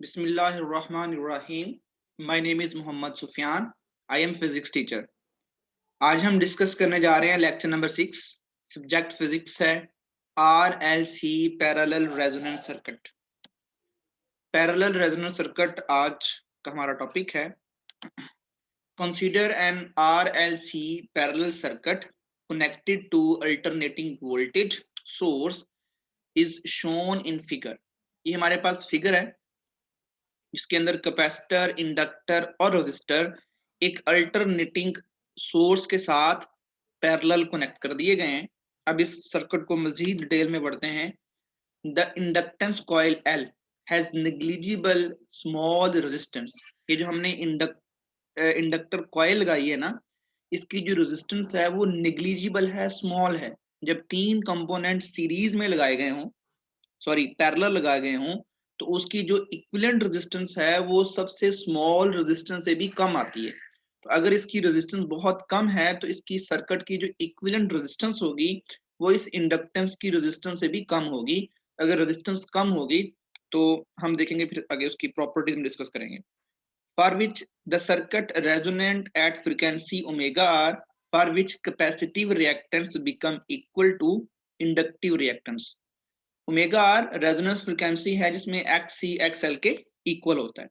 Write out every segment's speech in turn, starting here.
बिस्मिल्लाहिर्रहमानिर्रहीम। My name is Mohammad Sufiyan. I am physics teacher. आज हम डिस्कस करने जा रहे हैं लेक्चर नंबर 6। सब्जेक्ट फिजिक्स है। RLC parallel resonance circuit. Parallel resonance circuit आज का हमारा टॉपिक है। Consider an RLC parallel circuit connected to alternating voltage source is shown in figure. ये हमारे पास फिगर है जिसके अंदर कैपेसिटर, इंडक्टर और रेजिस्टर एक अल्टरनेटिंग सोर्स के साथ पैरेलल कनेक्ट कर दिए गए हैं। अब इस सर्किट को मजीद डिटेल में बढ़ते हैं। The inductance coil L has negligible small resistance. ये जो हमने इंडक्टर कॉइल लगाई है ना, इसकी जो रेजिस्टेंस है वो नेग्लिजिबल है, स्मॉल है। जब तीन कंपोनेंट सीरीज में लगाए गए हों, सॉरी पैरेलल लगाए गए हों, तो उसकी जो इक्विवेलेंट रेजिस्टेंस है वो सबसे स्मॉल रेजिस्टेंस से भी कम आती है। तो अगर इसकी रेजिस्टेंस बहुत कम है तो इसकी सर्किट की जो इक्विवेलेंट रेजिस्टेंस होगी वो इस इंडक्टेंस की रेजिस्टेंस से भी कम होगी। अगर रेजिस्टेंस कम होगी तो हम देखेंगे, फिर आगे उसकी प्रॉपर्टीज में डिस्कस करेंगे। For which the circuit resonant at frequency omega R, for which capacitive reactance become equal to inductive reactance. Omega R resonance frequency है जिसमें एक्स सी एक्स एल के इक्वल होता है।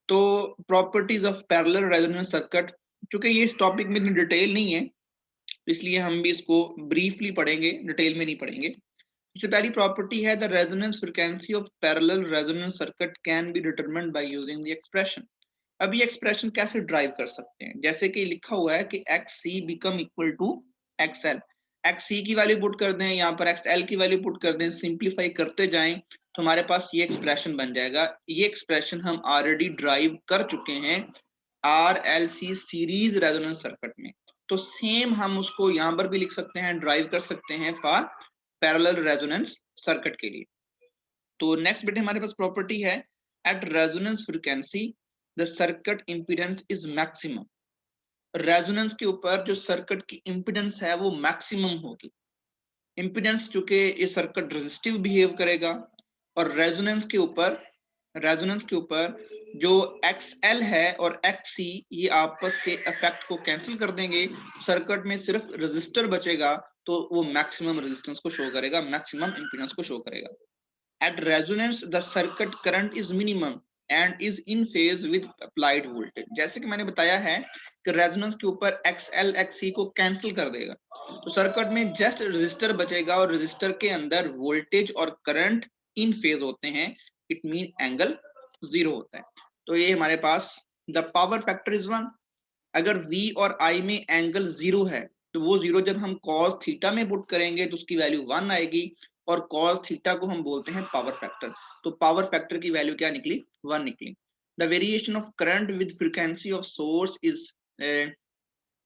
तो properties of parallel resonance circuit, चूंकि ये इस topic में इतनी डिटेल नहीं है इसलिए हम भी इसको ब्रीफली पढ़ेंगे, डिटेल में नहीं पढ़ेंगे। सबसे पहली प्रॉपर्टी है the resonance frequency of parallel resonance circuit can be determined by using the expression. अब ये एक्सप्रेशन कैसे ड्राइव कर सकते हैं, जैसे कि लिखा हुआ है कि X C become equal to X L. X C की वैल्यू पुट कर दें, यहाँ पर एक्स एल की वैल्यू पुट कर दें, सिंप्लीफाई करते जाएं तो हमारे पास ये एक्सप्रेशन बन जाएगा। ये एक्सप्रेशन हम ऑलरेडी ड्राइव कर चुके हैं R L C series resonance circuit में। तो सेम हम उसको यहाँ पर भी लिख सकते हैं, ड्राइव कर सकते हैं फॉर पैरेलल रेजोनेंस सर्किट के लिए। तो नेक्स्ट बेटे हमारे पास प्रॉपर्टी है at resonance frequency the circuit impedance is maximum. Resonance के ऊपर जो सर्किट की इंपीडेंस है वो मैक्सिमम होगी। इंपीडेंस चूंकि ये सर्किट रेजिस्टिव बिहेव करेगा और रेजोनेंस के ऊपर जो XL है और XC ये आपस के इफेक्ट को कैंसिल कर देंगे, सर्किट में सिर्फ रेजिस्टर बचेगा तो वो मैक्सिमम रेजिस्टेंस को शो करेगा, मैक्सिमम इंपीडेंस को शो करेगा। At resonance, the circuit current is minimum and is in phase with applied voltage। जैसे कि मैंने बताया है कि रेजोनेंस के ऊपर XL XC को कैंसिल कर देगा तो सर्किट में जस्ट रेजिस्टर बचेगा और रेजिस्टर के अंदर वोल्टेज और करंट इन फेज होते हैं। इट मीन एंगल जीरो होता है। तो ये हमारे पास द पावर फैक्टर इज 1। अगर V और I में एंगल जीरो है तो वो जीरो जब हम cos थीटा में पुट करेंगे तो उसकी वैल्यू 1 आएगी और cos थीटा को हम बोलते हैं पावर फैक्टर। तो पावर फैक्टर की वैल्यू क्या निकली? 1 निकली। The variation of current with frequency of source is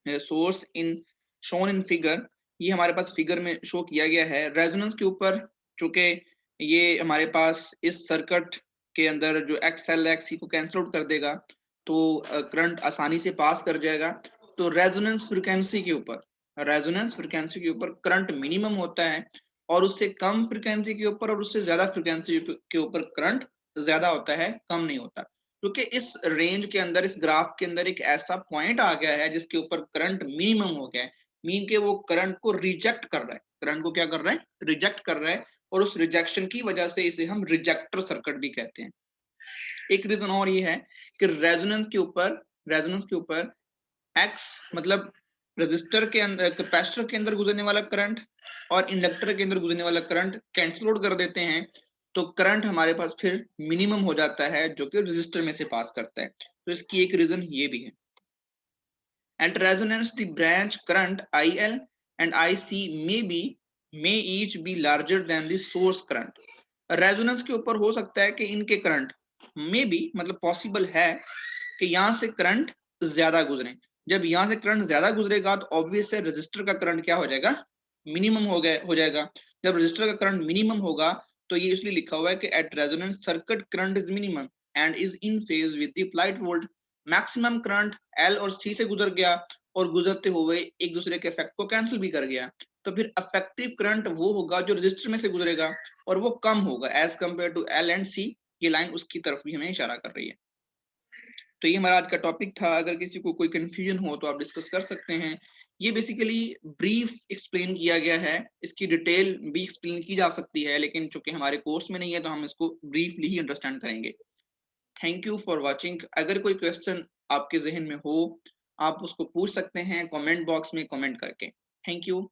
source in shown in figure. ये हमारे पास फिगर में शो किया गया है। रेजोनेंस के ऊपर चूंकि ये हमारे पास इस सर्किट के अंदर जो XL XC को कैंसिल आउट कर देगा तो करंट आसानी से पास कर जाएगा। तो रेजोनेंस फ्रीक्वेंसी के ऊपर करंट मिनिमम होता है और उससे कम फ्रीक्वेंसी के ऊपर और उससे ज्यादा फ्रीक्वेंसी के ऊपर करंट ज्यादा होता है, कम नहीं होता। क्योंकि इस रेंज के अंदर, इस ग्राफ के अंदर एक ऐसा पॉइंट आ गया है जिसके ऊपर करंट मिनिमम हो गया है, मीन के वो करंट को रिजेक्ट कर रहा है। करंट को क्या कर रहा है? रिजेक्ट कर रहा है। और उस रिजेक्शन की वजह से इसे हम रिजेक्टर सर्किट भी कहते हैं। एक रीजन और ये है कि रेजोनेंस के ऊपर एक्स मतलब रेजिस्टर के अंदर, कैपेसिटर के अंदर गुजरने वाला करंट और इंडक्टर के अंदर गुजरने वाला करंट कैंसिल आउट कर देते हैं तो करंट हमारे पास फिर मिनिमम हो जाता है जो कि रेजिस्टर में से पास करता है। तो इसकी एक रीजन ये भी है। At resonance, the branch current IL and IC may each be larger than the source current। Resonance के ऊपर हो सकता है कि इनके करंट में भी मतलब पॉसिबल है कि यहां से करंट ज्यादा गुजरे। जब यहां से करंट ज्यादा गुजरेगा तो ऑब्वियस है रेजिस्टर का करंट क्या हो जाएगा? मिनिमम हो जाएगा। जब रेजिस्टर का करंट मिनिमम होगा तो ये इसलिए लिखा हुआ है कि at resonance circuit current is minimum and is in phase with the applied volt. Maximum current L और C से गुजर गया और गुजरते हुए एक दूसरे के इफेक्ट को कैंसिल भी कर गया, तो फिर इफेक्टिव करंट वो होगा जो रेजिस्टर में से गुजरेगा और वो कम होगा as compare to L and C। ये लाइन उसकी तरफ भी हमें इशारा कर रही है। तो ये हमारा आज का टॉपिक था। अगर किसी को कोई कंफ्यूजन हो तो आप डिस्कस कर सकते हैं। ये बेसिकली ब्रीफ एक्सप्लेन किया गया है, इसकी डिटेल भी एक्सप्लेन की जा सकती है, लेकिन चूंकि हमारे कोर्स में नहीं है तो हम इसको ब्रीफली ही अंडरस्टैंड करेंगे। Thank you for watching. अगर कोई क्वेश्चन आपके जहन में हो आप उसको पूछ सकते हैं कमेंट बॉक्स में कमेंट करके। Thank you.